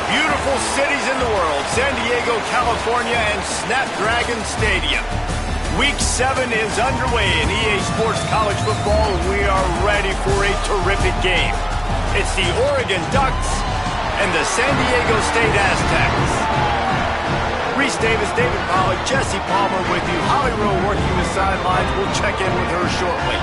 beautiful cities in the world, San Diego, California, and Snapdragon Stadium. Week 7 is underway in EA Sports College Football, and we are ready for a terrific game. It's the Oregon Ducks and the San Diego State Aztecs. Reese Davis, David Pollack, Jesse Palmer with you. Holly Rowe working the sidelines. We'll check in with her shortly.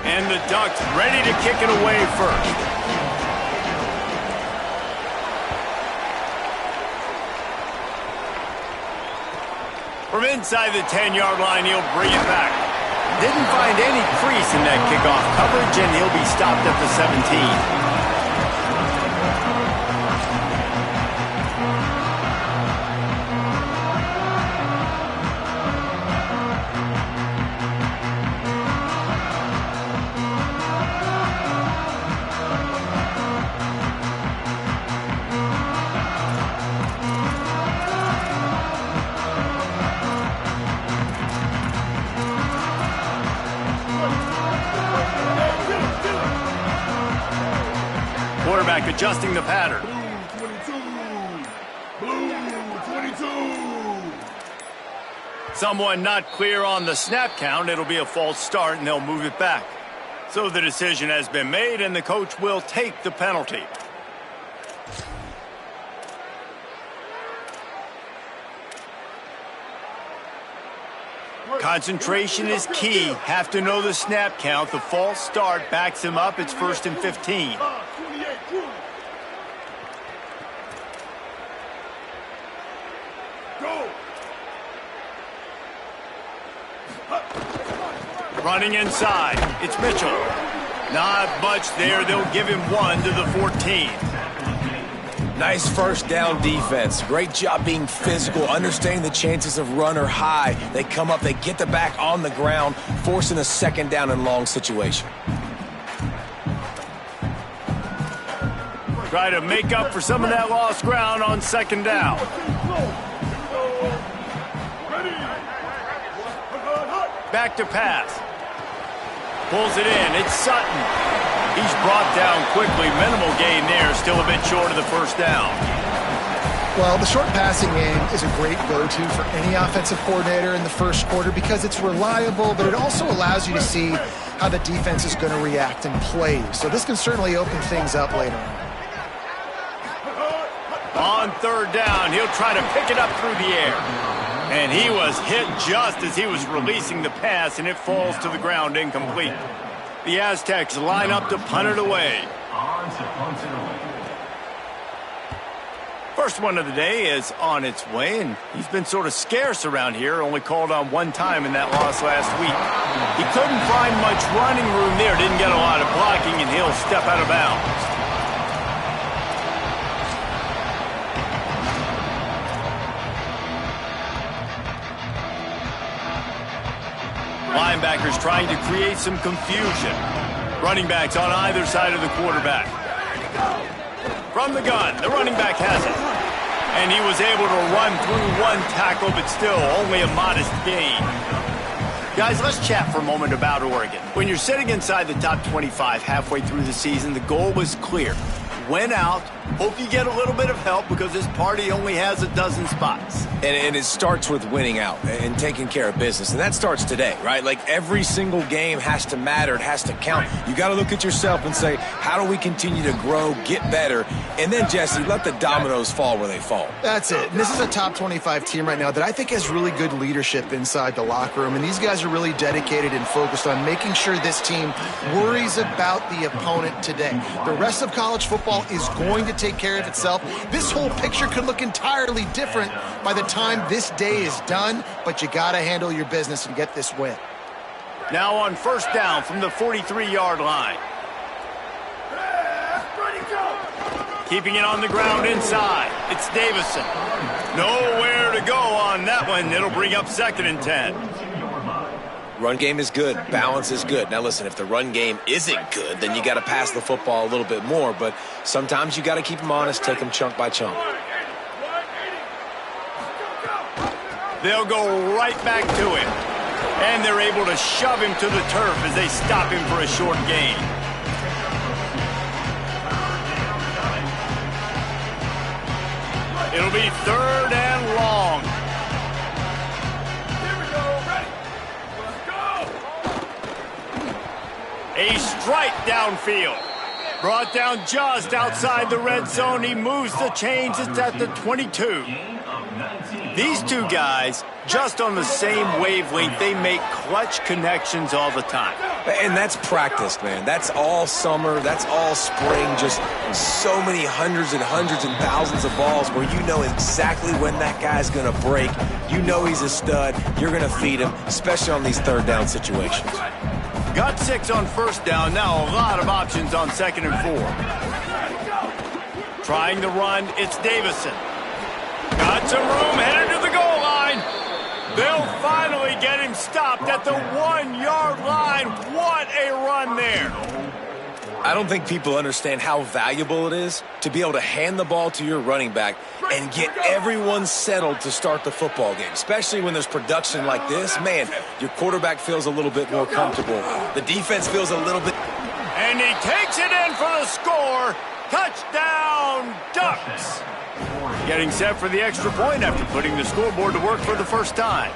And the Ducks ready to kick it away first. From inside the 10-yard line, he'll bring it back. Didn't find any crease in that kickoff coverage, and he'll be stopped at the 17. Quarterback adjusting the pattern. Blue 22. Someone not clear on the snap count. It'll be a false start, and they'll move it back. So the decision has been made, and the coach will take the penalty. Concentration is key. Have to know the snap count. The false start backs him up. It's 1st and 15. Running inside. It's Mitchell. Not much there. They'll give him 1 to the 14. Nice first down defense. Great job being physical, understanding the chances of run are high. They come up, they get the back on the ground, forcing a 2nd down and long situation. Try to make up for some of that lost ground on 2nd down. Back to pass. Pulls it in. It's Sutton. He's brought down quickly. Minimal gain there. Still a bit short of the 1st down. Well, the short passing game is a great go-to for any offensive coordinator in the first quarter because it's reliable, but it also allows you to see how the defense is going to react and play. So this can certainly open things up later on. On 3rd down, he'll try to pick it up through the air. And he was hit just as he was releasing the pass, and it falls to the ground incomplete. The Aztecs line up to punt it away. First one of the day is on its way, and he's been sort of scarce around here, only called on 1 time in that loss last week. He couldn't find much running room there, didn't get a lot of blocking, and he'll step out of bounds. Linebackers trying to create some confusion. Running backs on either side of the quarterback. From the gun, the running back has it. And he was able to run through 1 tackle, but still only a modest gain. Guys, let's chat for a moment about Oregon. When you're sitting inside the top 25 halfway through the season, the goal was clear. Win out. Hope you get a little bit of help because this party only has a dozen spots. And it starts with winning out and taking care of business. And that starts today, right? Like every single game has to matter. It has to count. You got to look at yourself and say, how do we continue to grow, get better? And then, Jesse, let the dominoes fall where they fall. That's it. And this is a top 25 team right now that I think has really good leadership inside the locker room. And these guys are really dedicated and focused on making sure this team worries about the opponent today. The rest of college football is going to take care of itself. This whole picture could look entirely different by the time this day is done, but you got to handle your business and get this win. Now on first down from the 43-yard line. Keeping it on the ground inside. It's Davison. Nowhere to go on that one. It'll bring up 2nd and 10. Run game is good. Balance is good. Now, listen, if the run game isn't good, then you got to pass the football a little bit more. But sometimes you got to keep them honest, take them chunk by chunk. They'll go right back to him. And they're able to shove him to the turf as they stop him for a short gain. It'll be 3rd and long. Here we go. Ready? Let's go. A strike downfield. Brought down just outside the red zone. He moves the chains. It's at the 22. These two guys, just on the same wavelength, they make clutch connections all the time. And that's practiced, man. That's all summer. That's all spring. Just so many hundreds and thousands of balls where you know exactly when that guy's going to break. You know he's a stud. You're going to feed him, especially on these 3rd down situations. Got 6 on first down. Now a lot of options on 2nd and 4. Trying the run, it's Davison. Got some room, headed to the goal line. They'll finally get him stopped at the 1-yard line. What a run there. I don't think people understand how valuable it is to be able to hand the ball to your running back and get everyone settled to start the football game, especially when there's production like this. Man, your quarterback feels a little bit more comfortable. The defense feels a little bit... And he takes it in for the score. Touchdown, Ducks. Getting set for the extra point after putting the scoreboard to work for the first time.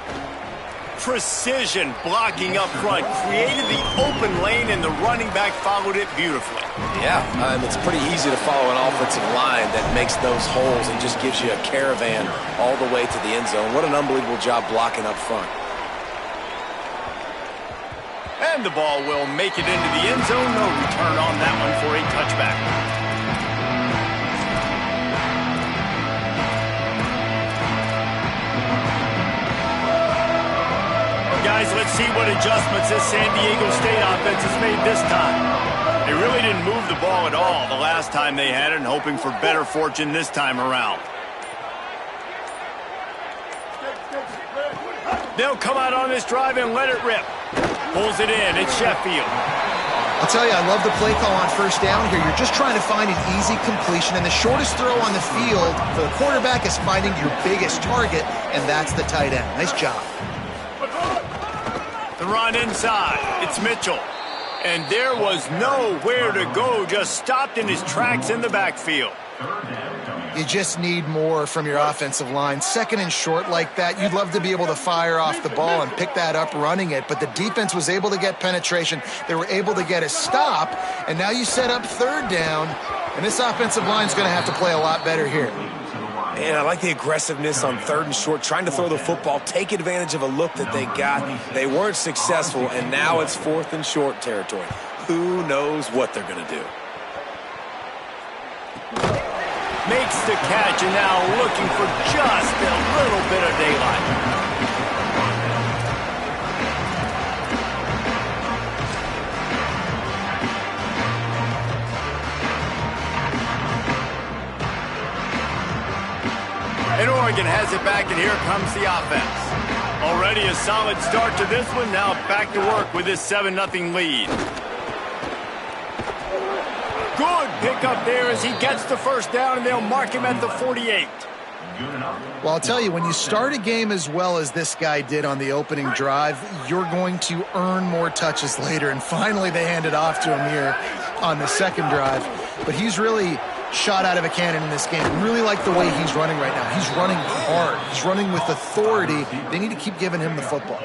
Precision blocking up front created the open lane, and the running back followed it beautifully. Yeah, it's pretty easy to follow an offensive line that makes those holes and just gives you a caravan all the way to the end zone. What an unbelievable job blocking up front. And the ball will make it into the end zone. No return on that one for a touchback. Guys, let's see what adjustments this San Diego State offense has made this time. They really didn't move the ball at all the last time they had it, and hoping for better fortune this time around. They'll come out on this drive and let it rip. Pulls it in. It's Sheffield. I'll tell you, I love the play call on first down here. You're just trying to find an easy completion, and the shortest throw on the field for the quarterback is finding your biggest target, and that's the tight end. Nice job. The run inside. It's Mitchell. And there was nowhere to go, just stopped in his tracks in the backfield. You just need more from your offensive line. 2nd and short like that, you'd love to be able to fire off the ball and pick that up running it, but the defense was able to get penetration. They were able to get a stop, and now you set up 3rd down, and this offensive line is going to have to play a lot better here. Man, I like the aggressiveness on 3rd and short, trying to throw the football, take advantage of a look that they got. They weren't successful, and now it's 4th and short territory. Who knows what they're going to do? Makes the catch, and now looking for just a little bit of daylight. And Oregon has it back, and here comes the offense. Already a solid start to this one. Now back to work with this 7-0 lead. Good pickup there as he gets the first down, and they'll mark him at the 48. Well, I'll tell you, when you start a game as well as this guy did on the opening drive, you're going to earn more touches later. And finally, they hand it off to him here on the 2nd drive. But he's really shot out of a cannon in this game. Really like the way he's running right now. He's running hard. He's running with authority. They need to keep giving him the football.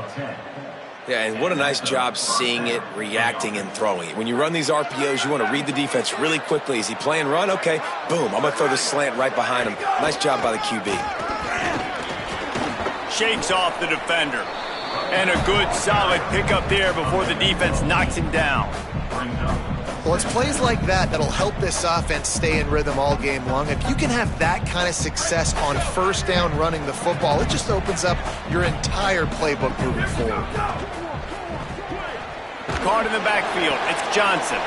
Yeah, and what a nice job seeing it, reacting, and throwing it. When you run these RPOs, you want to read the defense really quickly. Is he playing run? Okay, boom, I'm going to throw the slant right behind him. Nice job by the QB. Shakes off the defender. And a good, solid pickup there before the defense knocks him down. Well, it's plays like that that'll help this offense stay in rhythm all game long. If you can have that kind of success on first down running the football, it just opens up your entire playbook moving forward. caught in the backfield. It's Johnson.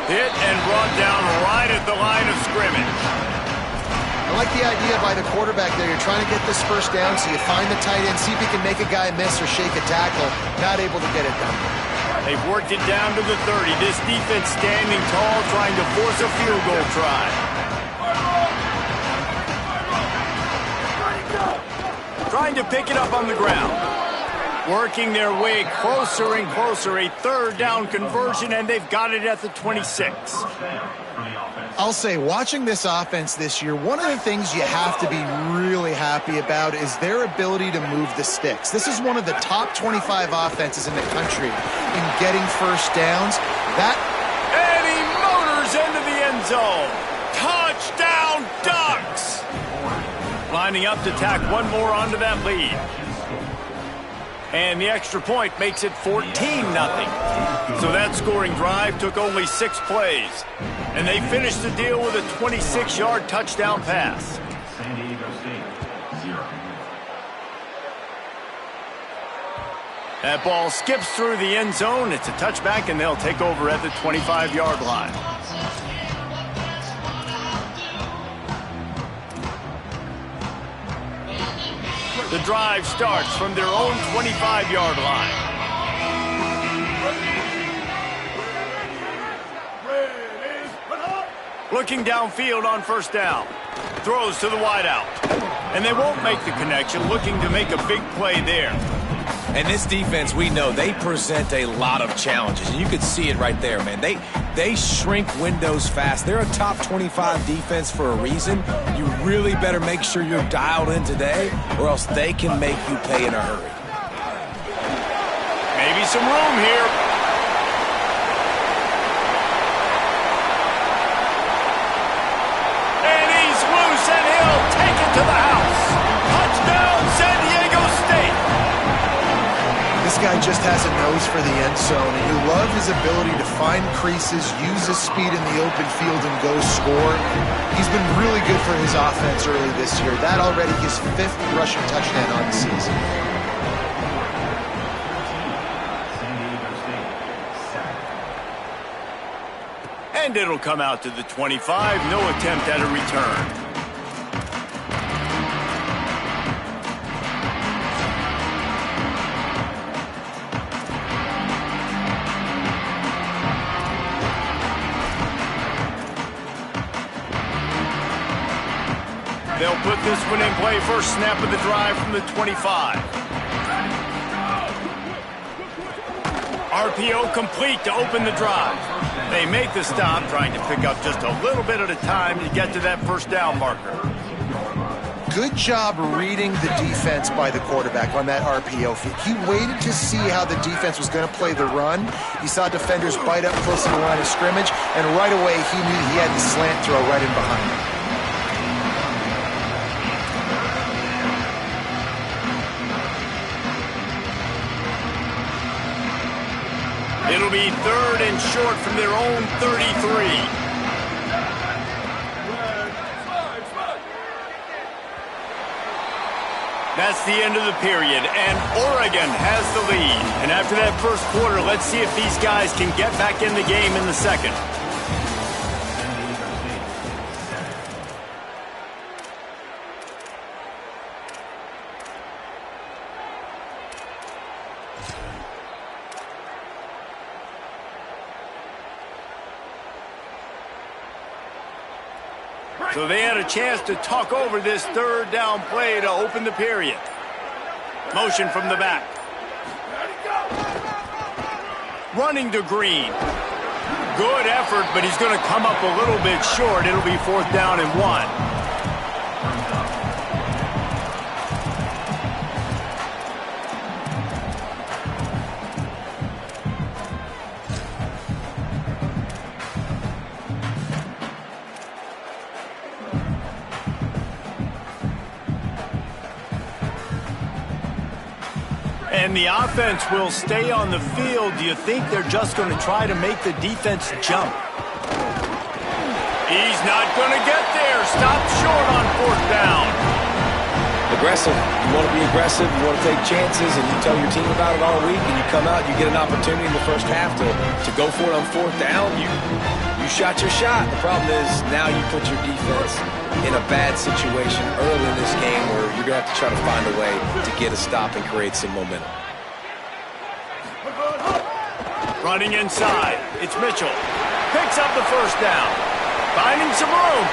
Hit and brought down right at the line of scrimmage. I like the idea by the quarterback there. You're trying to get this first down, so you find the tight end, see if you can make a guy miss or shake a tackle. Not able to get it done. They've worked it down to the 30. This defense standing tall, trying to force a field goal try. Trying to pick it up on the ground. Working their way closer and closer. A third down conversion, and they've got it at the 26. I'll say, watching this offense this year, one of the things you have to be really happy about is their ability to move the sticks. This is one of the top 25 offenses in the country in getting first downs. And he motors into the end zone. Touchdown, Ducks! Lining up to tack one more onto that lead. And the extra point makes it 14-0. So that scoring drive took only 6 plays. And they finished the deal with a 26-yard touchdown pass. San Diego State, 0. That ball skips through the end zone. It's a touchback, and they'll take over at the 25-yard line. The drive starts from their own 25-yard line. Looking downfield on first down. Throws to the wideout. And they won't make the connection, looking to make a big play there. And this defense, we know, they present a lot of challenges. And you could see it right there, man. They shrink windows fast. They're a top 25 defense for a reason. You really better make sure you're dialed in today, or else they can make you pay in a hurry. Maybe some room here. And he's loose, and he'll take it to the house. Touchdown, San Diego State. This guy just has a nose for the end zone, and you love his ability to find creases, use his speed in the open field, and go score. He's been really good for his offense early this year. That already his 5th rushing touchdown on the season. And it'll come out to the 25. No attempt at a return. They'll put this one in play. First snap of the drive from the 25. RPO complete to open the drive. They make the stop, trying to pick up just a little bit at a time to get to that first down marker. Good job reading the defense by the quarterback on that RPO feed. He waited to see how the defense was going to play the run. He saw defenders bite up close to the line of scrimmage, and right away he knew he had the slant throw right in behind him. It'll be 3rd and short from their own 33. That's the end of the period, and Oregon has the lead. And after that first quarter, let's see if these guys can get back in the game in the second. So they had a chance to talk over this 3rd down play to open the period. Motion from the back. Running to Green. Good effort, but he's going to come up a little bit short. It'll be 4th down and 1. And the offense will stay on the field. Do you think they're just going to try to make the defense jump? He's not going to get there. Stopped short on 4th down. The aggressive. You want to be aggressive, you want to take chances, and you tell your team about it all week, and you come out, you get an opportunity in the first half to go for it on fourth down. You shot your shot. The problem is now you put your defense in a bad situation early in this game where you're going to have to try to find a way to get a stop and create some momentum. Running inside, it's Mitchell. Picks up the first down. Finding some room.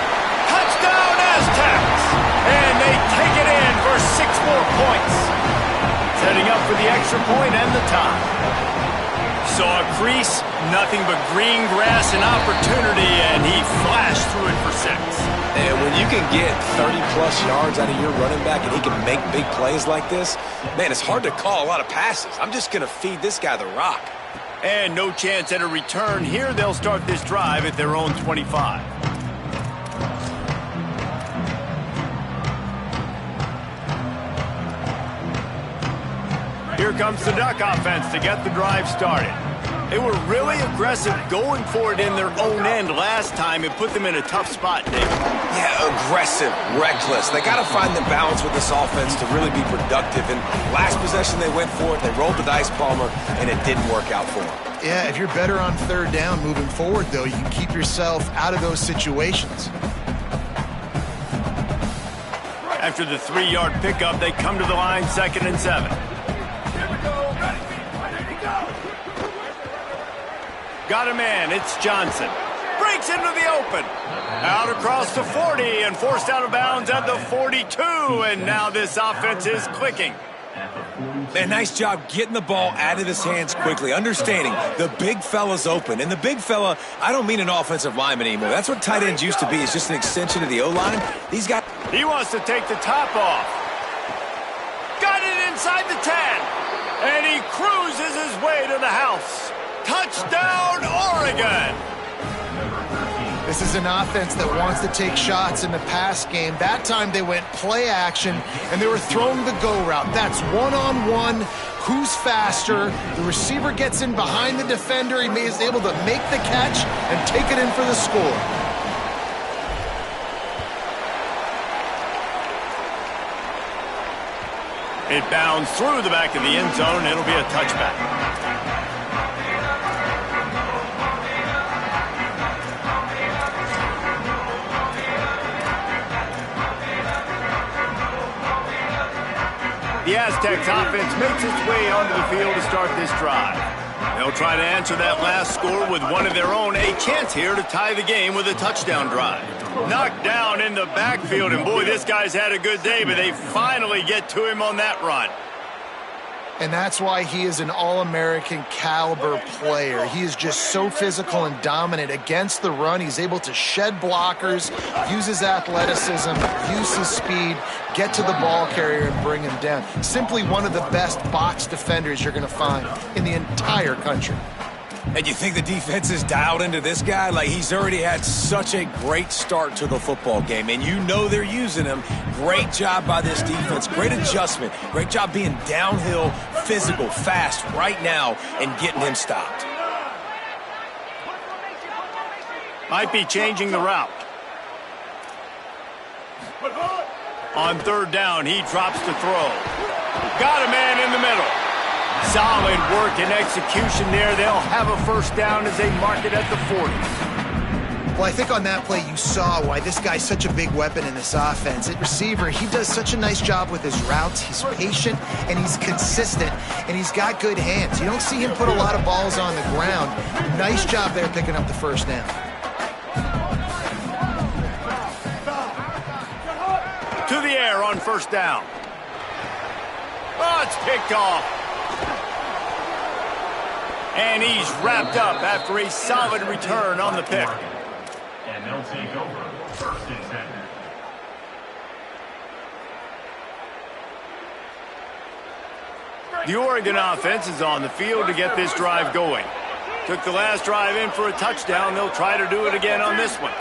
Touchdown Aztecs! And they take it in for 6 more points. Setting up for the extra point and the tie. Saw a crease, nothing but green grass and opportunity, and he flashed through it for 6. And when you can get 30-plus yards out of your running back and he can make big plays like this, man, it's hard to call a lot of passes. I'm just going to feed this guy the rock. And no chance at a return here. They'll start this drive at their own 25. Here comes the Duck offense to get the drive started. They were really aggressive going for it in their own end last time. It put them in a tough spot, David. Yeah, aggressive, reckless. They got to find the balance with this offense to really be productive. And last possession they went for it, they rolled the dice, Palmer, and it didn't work out for them. Yeah, if you're better on third down moving forward, though, you can keep yourself out of those situations. After the 3-yard pickup, they come to the line 2nd and 7. Got a man, it's Johnson. Breaks into the open. Out across the 40 and forced out of bounds at the 42. And now this offense is clicking. Man, nice job getting the ball out of his hands quickly, understanding the big fella's open. And the big fella, I don't mean an offensive lineman anymore. That's what tight ends used to be. It's just an extension of the O-line. These guys... He wants to take the top off. Got it inside the 10. And he cruises his way to the house. Touchdown, Oregon! This is an offense that wants to take shots in the pass game. That time they went play action, and they were throwing the go route. That's one-on-one. Who's faster? The receiver gets in behind the defender. He is able to make the catch and take it in for the score. It bounds through the back of the end zone. It'll be a touchback. The Aztecs offense makes its way onto the field to start this drive. They'll try to answer that last score with one of their own. A chance here to tie the game with a touchdown drive. Knocked down in the backfield, and boy, this guy's had a good day, but they finally get to him on that run. And that's why he is an All-American caliber player. He is just so physical and dominant against the run. He's able to shed blockers, use his athleticism, use his speed, get to the ball carrier and bring him down. Simply one of the best box defenders you're going to find in the entire country. And you think the defense is dialed into this guy? Like, he's already had such a great start to the football game, and you know they're using him. Great job by this defense. Great adjustment. Great job being downhill, physical, fast right now and getting him stopped. Might be changing the route. On third down, he drops to throw. Got a man in the middle. Solid work and execution there. They'll have a first down as they mark it at the 40. Well, I think on that play you saw why this guy's such a big weapon in this offense. At receiver, he does such a nice job with his routes. He's patient, and he's consistent, and he's got good hands. You don't see him put a lot of balls on the ground. Nice job there picking up the first down. To the air on first down. Oh, it's picked off. And he's wrapped up after a solid return on the pick. And they'll take over first and 10. The Oregon offense is on the field to get this drive going. Took the last drive in for a touchdown. They'll try to do it again on this one.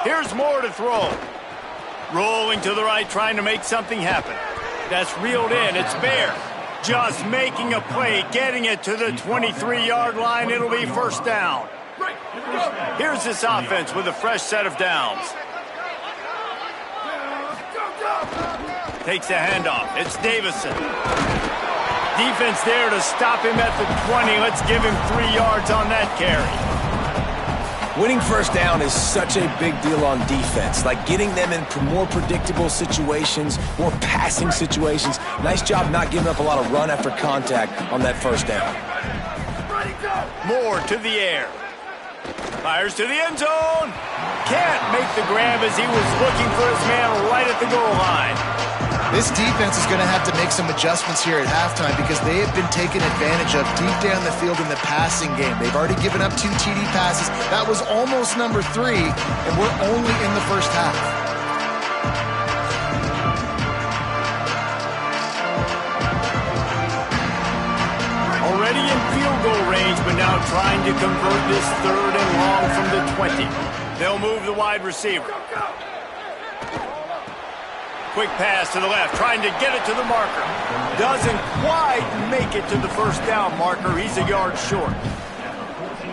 Here's Moore to throw. Rolling to the right, trying to make something happen. That's reeled in. It's Bear. Just making a play, getting it to the 23-yard line. It'll be first down. Here's this offense with a fresh set of downs. Takes the handoff. It's Davison. Defense there to stop him at the 20. Let's give him 3 yards on that carry. Winning first down is such a big deal on defense, like getting them in more predictable situations, more passing situations. Nice job not giving up a lot of run after contact on that first down. Moore to the air. Fires to the end zone. Can't make the grab as he was looking for his man right at the goal line. This defense is going to have to make some adjustments here at halftime because they have been taken advantage of deep down the field in the passing game. They've already given up 2 TD passes. That was almost number 3, and we're only in the first half. Already in field goal range, but now trying to convert this 3rd and long from the 20. They'll move the wide receiver. Quick pass to the left, trying to get it to the marker. Doesn't quite make it to the first down marker. He's a yard short.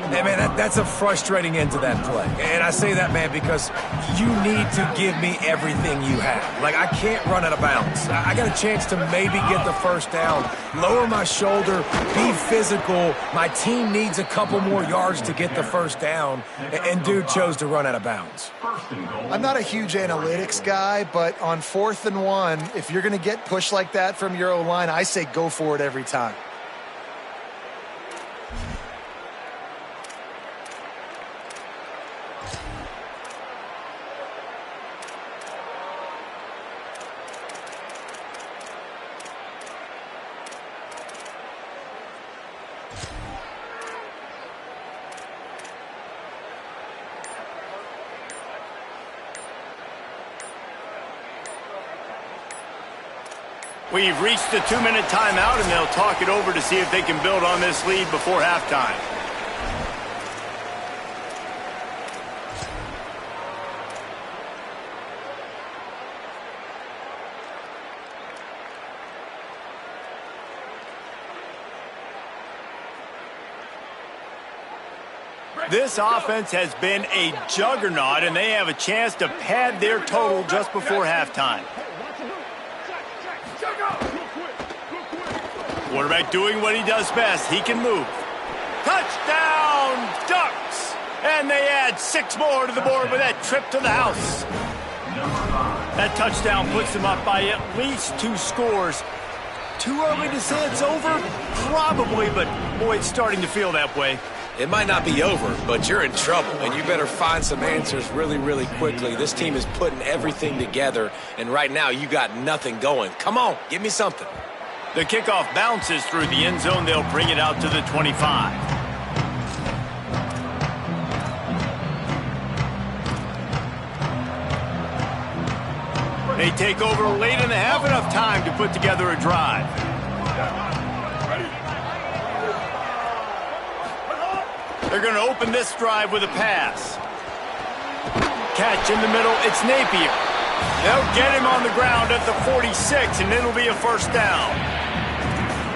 Hey, man, that's a frustrating end to that play. And I say that, man, because you need to give me everything you have. Like, I can't run out of bounds. I got a chance to maybe get the first down, lower my shoulder, be physical. My team needs a couple more yards to get the first down, and dude chose to run out of bounds. I'm not a huge analytics guy, but on 4th and 1, if you're going to get pushed like that from your O-line, I say go for it every time. We've reached the 2-minute timeout, and they'll talk it over to see if they can build on this lead before halftime. This offense has been a juggernaut, and they have a chance to pad their total just before halftime. Quarterback doing what he does best. He can move. Touchdown, Ducks! And they add 6 more to the board with that trip to the house. That touchdown puts them up by at least 2 scores. Too early to say it's over? Probably, but boy, it's starting to feel that way. It might not be over, but you're in trouble, and you better find some answers really, really quickly. This team is putting everything together, and right now you got nothing going. Come on, give me something. The kickoff bounces through the end zone. They'll bring it out to the 25. They take over late in the half, enough time to put together a drive. They're going to open this drive with a pass. Catch in the middle, it's Napier. They'll get him on the ground at the 46, and it'll be a first down.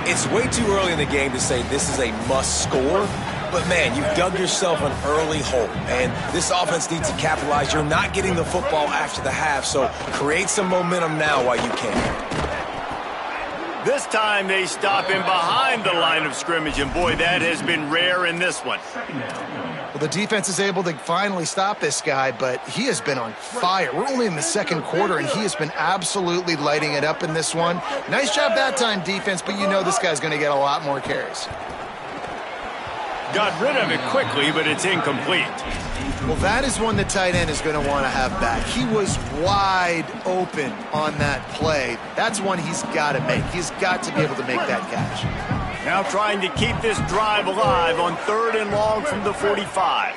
It's way too early in the game to say this is a must score, but man, you've dug yourself an early hole, and this offense needs to capitalize. You're not getting the football after the half, so create some momentum now while you can. This time they stop him behind the line of scrimmage, and boy, that has been rare in this one. Well, the defense is able to finally stop this guy, but he has been on fire. We're only in the 2nd quarter, and he has been absolutely lighting it up in this one. Nice job that time, defense, but you know this guy's going to get a lot more carries. Got rid of it quickly, but it's incomplete. Well, that is one the tight end is going to want to have back. He was wide open on that play. That's one he's got to make. He's got to be able to make that catch. Now trying to keep this drive alive on 3rd and long from the 45.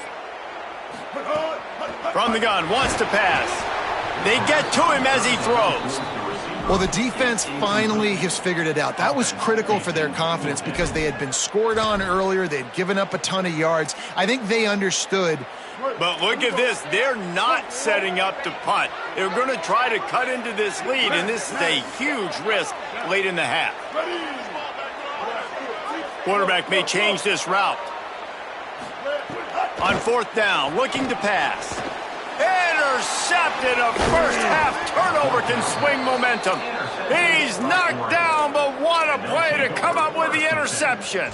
From the gun, wants to pass. They get to him as he throws. Well, the defense finally has figured it out. That was critical for their confidence because they had been scored on earlier. They had given up a ton of yards. I think they understood. But look at this. They're not setting up to punt. They're going to try to cut into this lead, and this is a huge risk late in the half. Quarterback may change this route. On 4th down, looking to pass. intercepted. A first-half turnover can swing momentum. He's knocked down, but what a play to come up with the interception.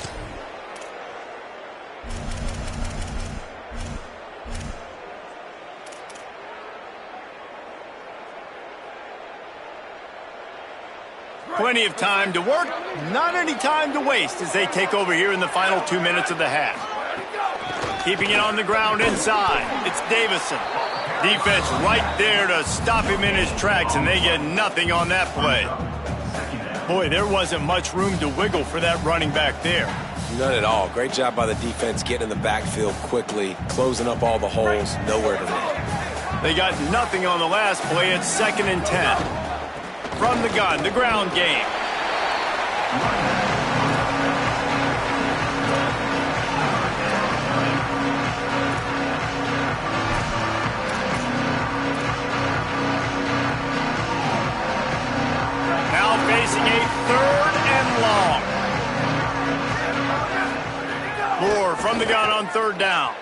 Plenty of time to work, not any time to waste as they take over here in the final 2 minutes of the half. Keeping it on the ground inside, it's Davison. Defense right there to stop him in his tracks, and they get nothing on that play. Boy, there wasn't much room to wiggle for that running back there. None at all. Great job by the defense getting in the backfield quickly, closing up all the holes, nowhere to run. They got nothing on the last play. It's 2nd and 10. From the gun, the ground game. Now facing a 3rd and long. Moore from the gun on 3rd down.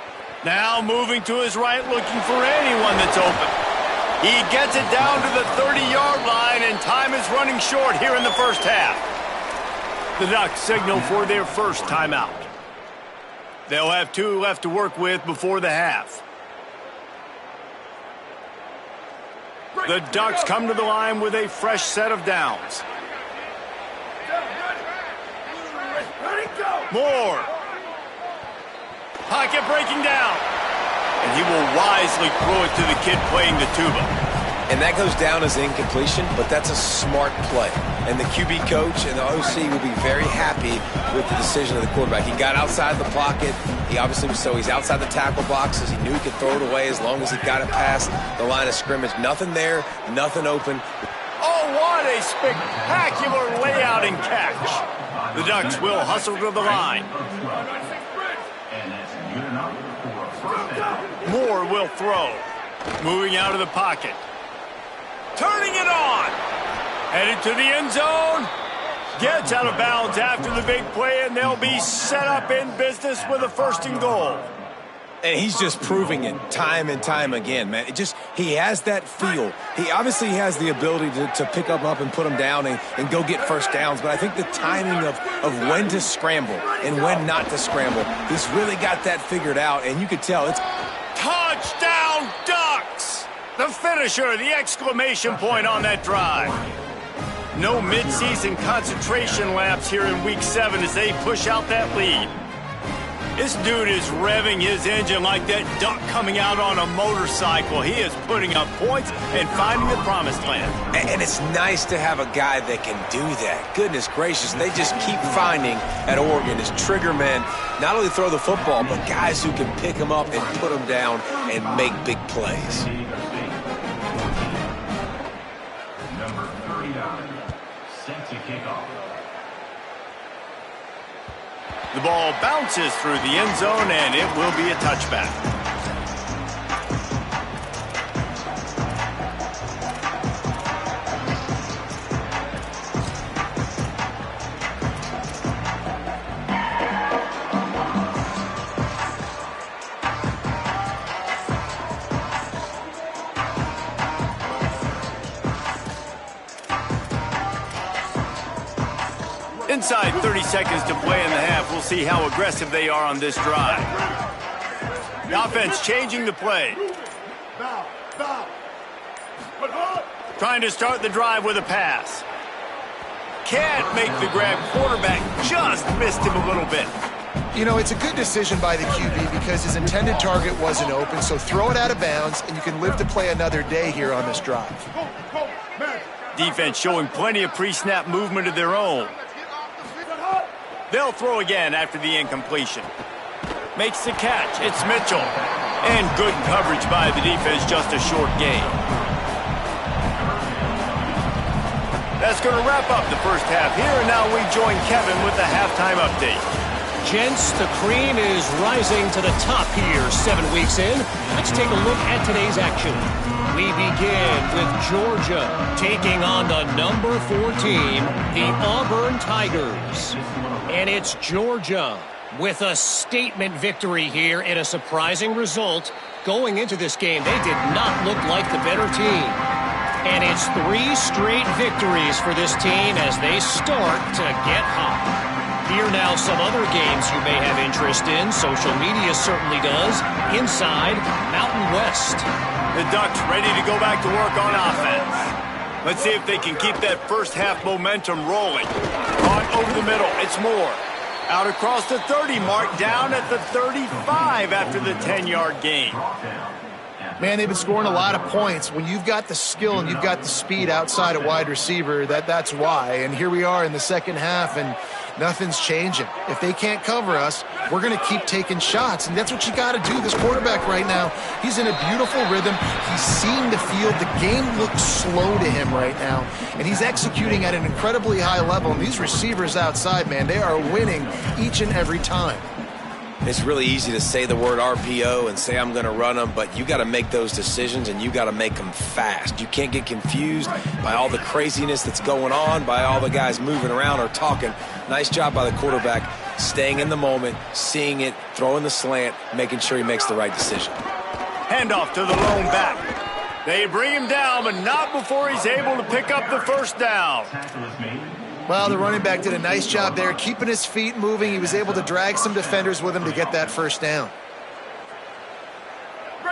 Now moving to his right, looking for anyone that's open. He gets it down to the 30-yard line, and time is running short here in the first half. The Ducks signal for their first timeout. They'll have 2 left to work with before the half. The Ducks come to the line with a fresh set of downs. Moore. Pocket breaking down. And he will wisely throw it to the kid playing the tuba. And that goes down as incompletion, but that's a smart play. And the QB coach and the OC will be very happy with the decision of the quarterback. He got outside the pocket. He obviously was, so he's outside the tackle boxes. He knew he could throw it away as long as he got it past the line of scrimmage. Nothing there, nothing open. Oh, what a spectacular layout and catch. The Ducks will hustle to the line. Moore will throw. Moving out of the pocket. Turning it on. Headed to the end zone. Gets out of bounds after the big play, and they'll be set up in business with a 1st and goal. And he's just proving it time and time again, man. He has that feel. He obviously has the ability to pick them up and put them down and go get first downs. But I think the timing of when to scramble and when not to scramble, he's really got that figured out. And you could tell it's touchdown Ducks! The finisher, the exclamation point on that drive. No midseason concentration laps here in Week 7 as they push out that lead. This dude is revving his engine like that duck coming out on a motorcycle. He is putting up points and finding the promised land. And it's nice to have a guy that can do that. Goodness gracious, they just keep finding at Oregon as trigger men, not only throw the football, but guys who can pick them up and put them down and make big plays. Number 39, set to kick off. The ball bounces through the end zone, and it will be a touchback. Inside 30 seconds to play in the half. We'll see how aggressive they are on this drive. The offense changing the play. Trying to start the drive with a pass. Can't make the grab. Quarterback just missed him a little bit. You know, it's a good decision by the QB because his intended target wasn't open, so throw it out of bounds, and you can live to play another day here on this drive. Defense showing plenty of pre-snap movement of their own. They'll throw again after the incompletion. Makes the catch. It's Mitchell. And good coverage by the defense, just a short gain. That's going to wrap up the first half here, and now we join Kevin with the halftime update. Gents, the cream is rising to the top here 7 weeks in. Let's take a look at today's action. We begin with Georgia taking on the number 4 team, the Auburn Tigers. And it's Georgia With a statement victory here and a surprising result, going into this game, they did not look like the better team. And it's 3 straight victories for this team as they start to get hot. Here now some other games you may have interest in. Social media certainly does. Inside Mountain West. The Ducks ready to go back to work on offense. Let's see if they can keep that first half momentum rolling. Caught over the middle. It's Moore. Out across the 30 mark, down at the 35 after the 10-yard gain. Man, they've been scoring a lot of points. When you've got the skill and you've got the speed outside a wide receiver, that's why. And here we are in the second half, and nothing's changing. If they can't cover us, we're going to keep taking shots, and that's what you got to do. This quarterback right now, he's in a beautiful rhythm. He's seeing the field. The game looks slow to him right now, and he's executing at an incredibly high level. And these receivers outside, man, they are winning each and every time. It's really easy to say the word RPO and say I'm going to run them, but you got to make those decisions and you got to make them fast. You can't get confused by all the craziness that's going on, by all the guys moving around or talking. Nice job by the quarterback, staying in the moment, seeing it, throwing the slant, making sure he makes the right decision. Handoff to the lone back. They bring him down, but not before he's able to pick up the first down. Well, the running back did a nice job there, keeping his feet moving. He was able to drag some defenders with him to get that first down.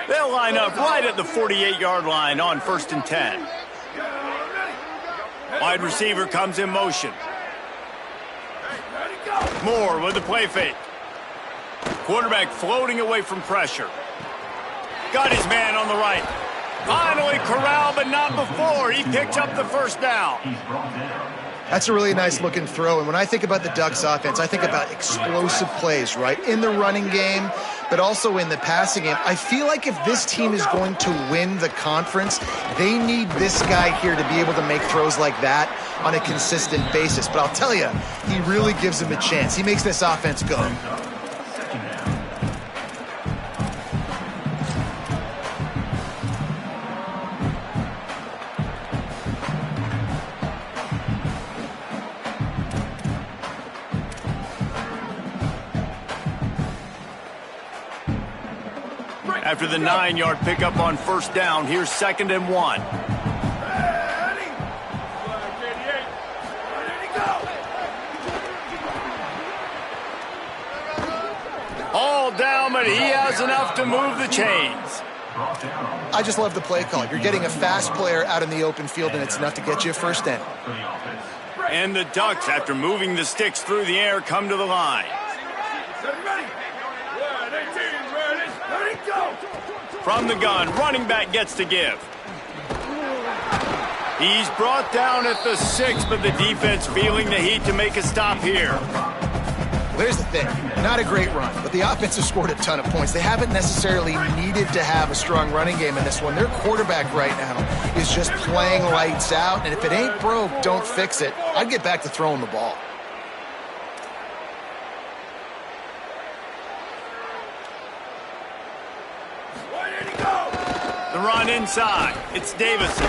They'll line up right at the 48-yard line on 1st and 10. Wide receiver comes in motion. Moore with the play fake. Quarterback floating away from pressure. Got his man on the right. Finally corralled, but not before. He picked up the first down. That's a really nice looking throw. And when I think about the Ducks offense, I think about explosive plays, right? In the running game, but also in the passing game. I feel like if this team is going to win the conference, they need this guy here to be able to make throws like that on a consistent basis. But I'll tell you, he really gives them a chance. He makes this offense go. After the 9-yard pickup on first down, here's 2nd and 1. All down, but he has enough to move the chains. I just love the play call. You're getting a fast player out in the open field, and it's enough to get you a first down. And the Ducks, after moving the sticks through the air, come to the line. From the gun, running back gets to give. He's brought down at the 6, but the defense feeling the heat to make a stop here. Here's the thing, not a great run, but the offense has scored a ton of points. They haven't necessarily needed to have a strong running game in this one. Their quarterback right now is just playing lights out, and if it ain't broke, don't fix it. I'd get back to throwing the ball. The run inside. It's Davison.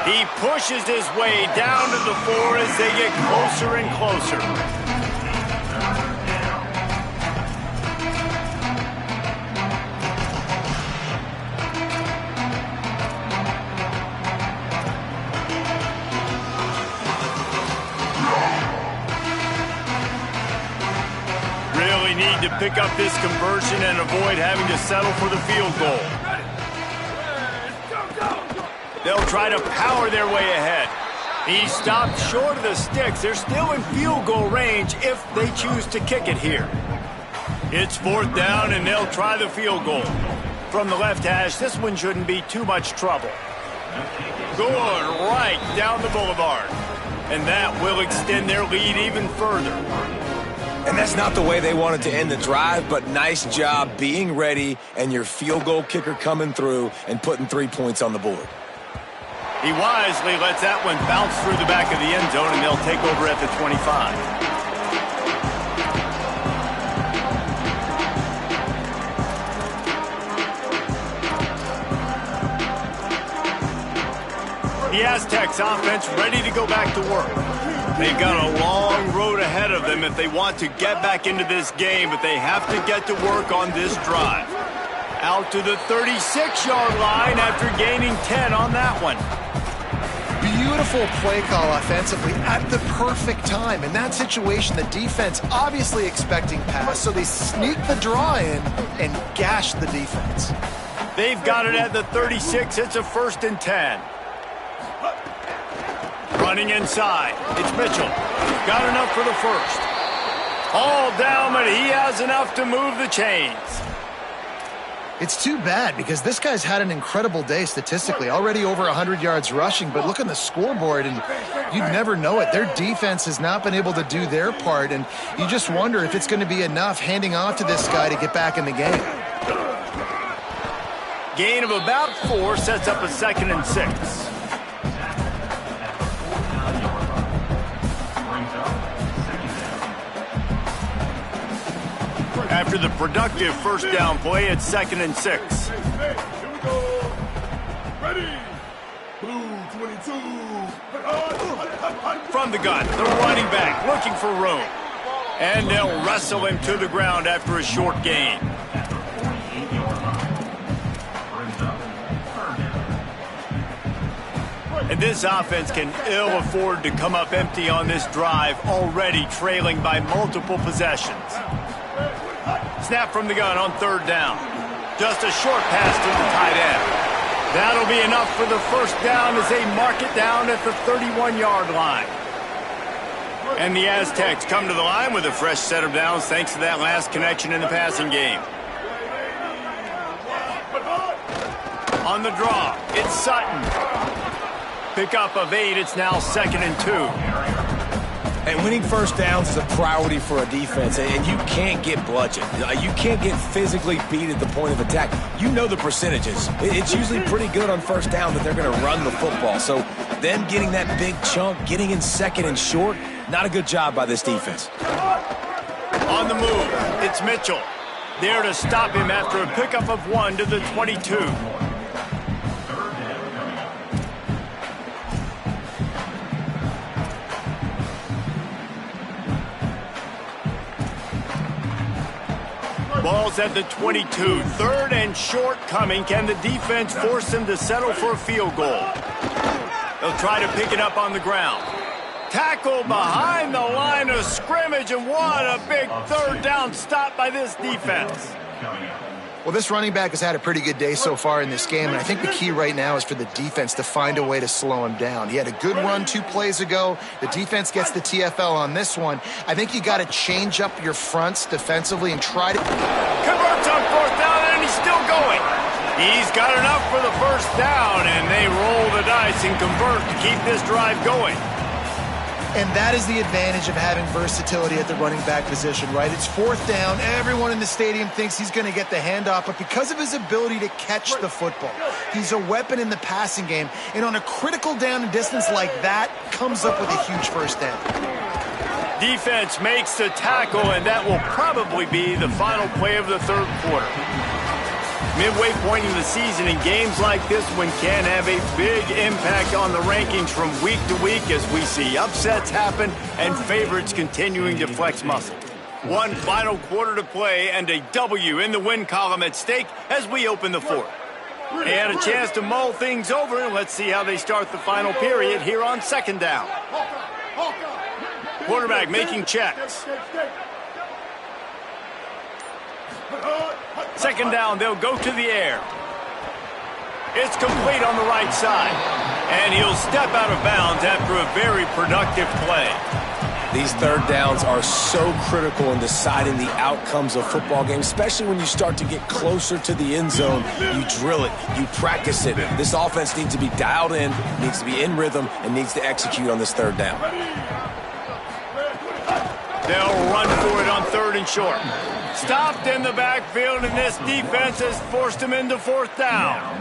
He pushes his way down to the 4 as they get closer and closer. Really need to pick up this conversion and avoid having to settle for the field goal. They'll try to power their way ahead. He stopped short of the sticks. They're still in field goal range if they choose to kick it here. It's 4th down, and they'll try the field goal. From the left hash, this one shouldn't be too much trouble. Going right down the boulevard. And that will extend their lead even further. And that's not the way they wanted to end the drive, but nice job being ready and your field goal kicker coming through and putting 3 points on the board. He wisely lets that one bounce through the back of the end zone, and they'll take over at the 25. The Aztecs offense ready to go back to work. They've got a long road ahead of them if they want to get back into this game, but they have to get to work on this drive. Out to the 36-yard line after gaining 10 on that one. Beautiful play call offensively at the perfect time. In that situation, the defense obviously expecting pass, so they sneak the draw in and gash the defense. They've got it at the 36. It's a 1st and 10. Running inside. It's Mitchell. Got enough for the first. All down, but he has enough to move the chains. It's too bad because this guy's had an incredible day statistically, already over 100 yards rushing, but look on the scoreboard and you'd never know it. Their defense has not been able to do their part, and you just wonder if it's going to be enough handing off to this guy to get back in the game. Gain of about 4 sets up a 2nd and 6. After the productive first down play, it's 2nd and 6. Here we go. Ready. Blue 22. From the gun, the running back looking for room. And they'll wrestle him to the ground after a short gain. And this offense can ill afford to come up empty on this drive, already trailing by multiple possessions. Snap from the gun on 3rd down. Just a short pass to the tight end. That'll be enough for the first down as they mark it down at the 31-yard line. And the Aztecs come to the line with a fresh set of downs thanks to that last connection in the passing game. On the draw, it's Sutton. Pickup of 8, it's now 2nd and 2. And winning first downs is a priority for a defense, and you can't get bludgeoned. You can't get physically beat at the point of attack. You know the percentages. It's usually pretty good on first down that they're going to run the football. So them getting that big chunk, getting in 2nd and short, not a good job by this defense. On the move, it's Mitchell. There to stop him after a pickup of 1 to the 22. Ball's at the 22. 3rd and short coming. Can the defense force him to settle for a field goal? They'll try to pick it up on the ground. Tackle behind the line of scrimmage, and what a big 3rd down stop by this defense. Well, this running back has had a pretty good day so far in this game, and I think the key right now is for the defense to find a way to slow him down. He had a good run 2 plays ago. The defense gets the TFL on this one. I think you got to change up your fronts defensively and try to... Converts on 4th down, and he's still going. He's got enough for the first down, and they roll the dice and convert to keep this drive going. And that is the advantage of having versatility at the running back position, right? It's 4th down. Everyone in the stadium thinks he's going to get the handoff, but because of his ability to catch the football, he's a weapon in the passing game. And on a critical down and distance like that, comes up with a huge first down. Defense makes the tackle, and that will probably be the final play of the 3rd quarter. Midway point in the season, in games like this one can have a big impact on the rankings from week to week as we see upsets happen and favorites continuing to flex muscle. One final quarter to play and a W in the win column at stake as we open the 4th. They had a chance to mull things over, and let's see how they start the final period here on 2nd down. Quarterback making checks. 2nd down, they'll go to the air. It's complete on the right side. And he'll step out of bounds after a very productive play. These 3rd downs are so critical in deciding the outcomes of football games, especially when you start to get closer to the end zone. You drill it, you practice it. This offense needs to be dialed in, needs to be in rhythm, and needs to execute on this 3rd down. They'll run for it on 3rd and short. Stopped in the backfield, and this defense has forced him into 4th down.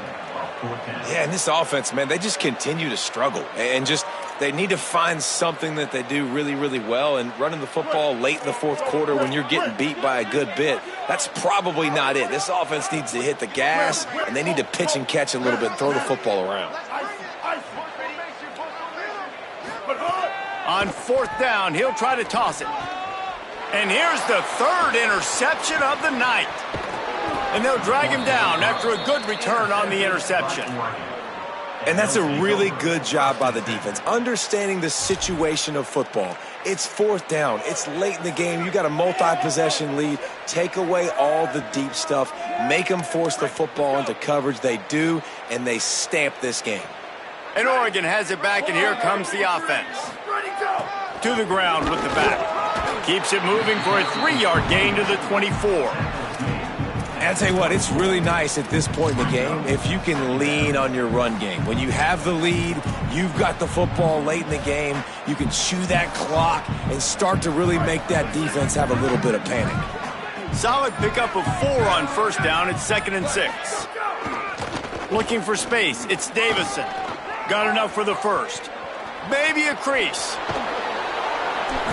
Yeah, and this offense, man, they just continue to struggle. And just, they need to find something that they do really, really well. And running the football late in the 4th quarter when you're getting beat by a good bit, that's probably not it. This offense needs to hit the gas, and they need to pitch and catch a little bit, throw the football around. On 4th down, he'll try to toss it. And here's the 3rd interception of the night. And they'll drag him down after a good return on the interception. And that's a really good job by the defense, understanding the situation of football. It's 4th down. It's late in the game. You got a multi-possession lead. Take away all the deep stuff. Make them force the football into coverage. They do, and they stamp this game. And Oregon has it back, and here comes the offense. To the ground with the back. Keeps it moving for a 3-yard gain to the 24. And I'll tell you what, it's really nice at this point in the game if you can lean on your run game. When you have the lead, you've got the football late in the game, you can chew that clock and start to really make that defense have a little bit of panic. Solid pickup of 4 on 1st down. It's 2nd and 6. Looking for space. It's Davison. Got enough for the 1st. Maybe a crease.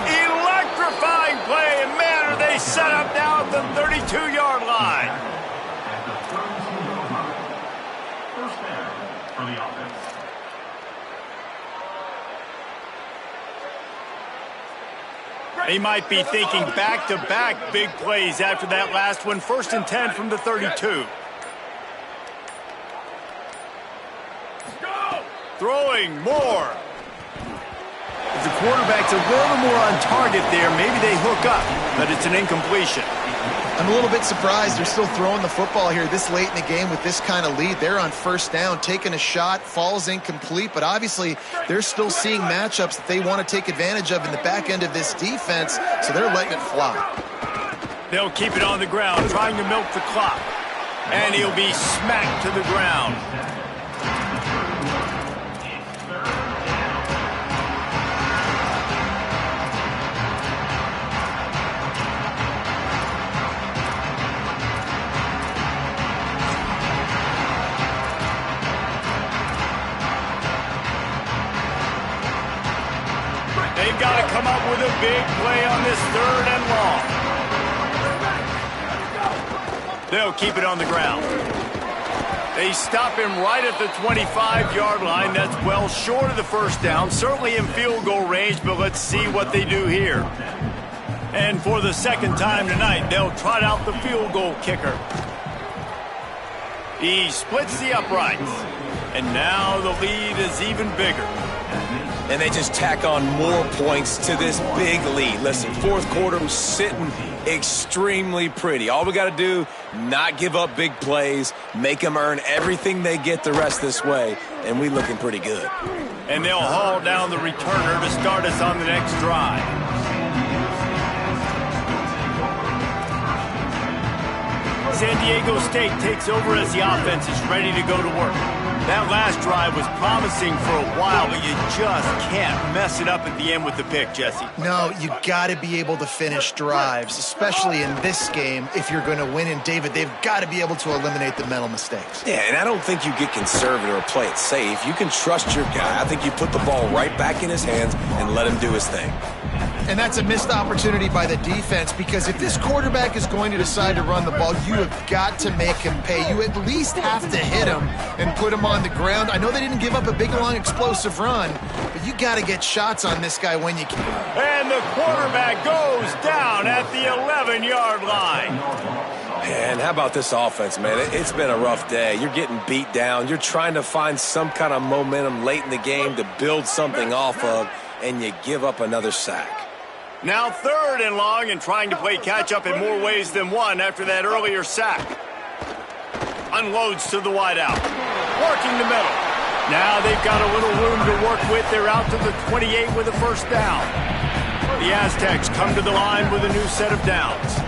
Electrifying play, and man, are they set up now at the 32-yard line. At the 32-yard line. 1st down for the offense. They might be thinking back-to-back big plays after that last one. 1st and 10 from the 32. Throwing more. If the quarterback's a little more on target there, maybe they hook up, but it's an incompletion. I'm a little bit surprised they're still throwing the football here this late in the game with this kind of lead. They're on 1st down, taking a shot, falls incomplete, but obviously they're still seeing matchups that they want to take advantage of in the back end of this defense, so they're letting it fly. They'll keep it on the ground, trying to milk the clock, and he'll be smacked to the ground. They've got to come up with a big play on this 3rd and long. They'll keep it on the ground. They stop him right at the 25-yard line. That's well short of the 1st down. Certainly in field goal range, but let's see what they do here. And for the 2nd time tonight, they'll trot out the field goal kicker. He splits the uprights. And now the lead is even bigger. And they just tack on more points to this big lead. Listen, 4th quarter was sitting extremely pretty. All we got to do, not give up big plays, make them earn everything they get the rest this way, and we looking pretty good. And they'll haul down the returner to start us on the next drive. San Diego State takes over as the offense is ready to go to work. That last drive was promising for a while, but you just can't mess it up at the end with the pick, Jesse. No, you got to be able to finish drives, especially in this game if you're going to win. And, David, they've got to be able to eliminate the mental mistakes. Yeah, and I don't think you get conservative or play it safe. You can trust your guy. I think you put the ball right back in his hands and let him do his thing. And that's a missed opportunity by the defense, because if this quarterback is going to decide to run the ball, you have got to make him pay. You at least have to hit him and put him on the ground. I know they didn't give up a big, long, explosive run, but you got to get shots on this guy when you can. And the quarterback goes down at the 11-yard line. And how about this offense, man? It's been a rough day. You're getting beat down. You're trying to find some kind of momentum late in the game to build something off of, and you give up another sack. Now 3rd and long, and trying to play catch-up in more ways than one after that earlier sack. Unloads to the wideout. Working the middle. Now they've got a little room to work with. They're out to the 28 with a 1st down. The Aztecs come to the line with a new set of downs.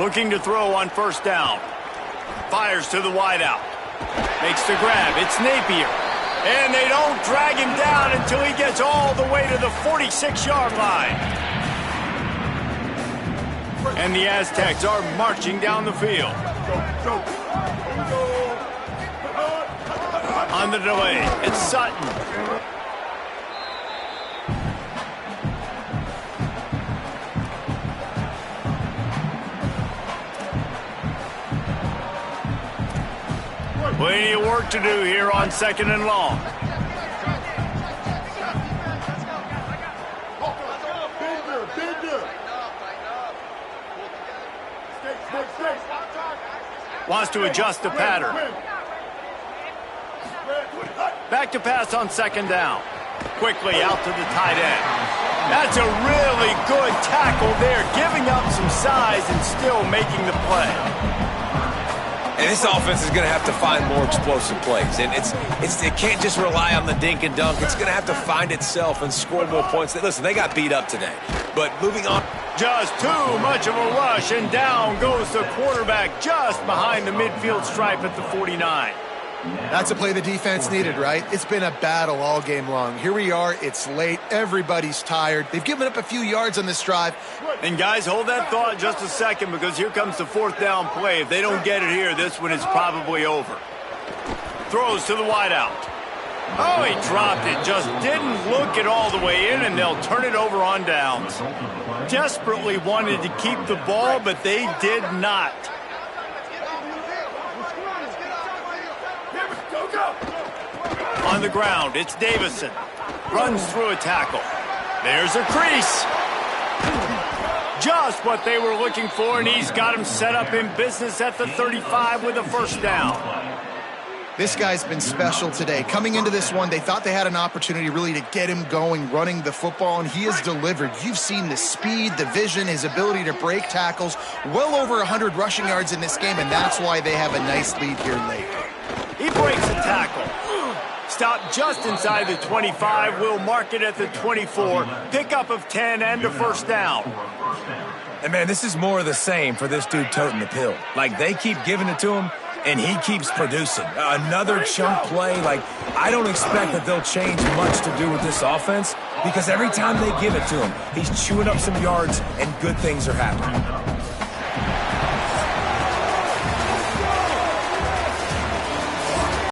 Looking to throw on 1st down. Fires to the wideout. Makes the grab. It's Napier. And they don't drag him down until he gets all the way to the 46-yard line. And the Aztecs are marching down the field. On the delay, it's Sutton. Plenty of work to do here on 2nd and long. Wants to adjust the pattern. Back to pass on 2nd down. Quickly out to the tight end. That's a really good tackle there, giving up some size and still making the play. And this offense is going to have to find more explosive plays. And it can't just rely on the dink and dunk. It's going to have to find itself and score more points. Listen, they got beat up today. But moving on. Just too much of a rush, and down goes the quarterback just behind the midfield stripe at the 49. That's a play the defense needed, right? It's been a battle all game long. Here we are. It's late. Everybody's tired. They've given up a few yards on this drive. And guys, hold that thought just a second, because here comes the 4th down play. If they don't get it here, this one is probably over. Throws to the wideout. Oh, he dropped it. Just didn't look it all the way in, and they'll turn it over on downs. Desperately wanted to keep the ball, but they did not. On the ground, it's Davison. Runs through a tackle. There's a crease. Just what they were looking for, and he's got him set up in business at the 35 with a 1st down. This guy's been special today. Coming into this one, they thought they had an opportunity really to get him going, running the football, and he has delivered. You've seen the speed, the vision, his ability to break tackles. Well over 100 rushing yards in this game, and that's why they have a nice lead here late. He breaks a tackle. Stop just inside the 25. We'll mark it at the 24. Pickup of 10 and a 1st down. And, man, this is more of the same for this dude toting the pill. Like, they keep giving it to him, and he keeps producing. Another chunk play. Like, I don't expect that they'll change much to do with this offense, because every time they give it to him, he's chewing up some yards, and good things are happening.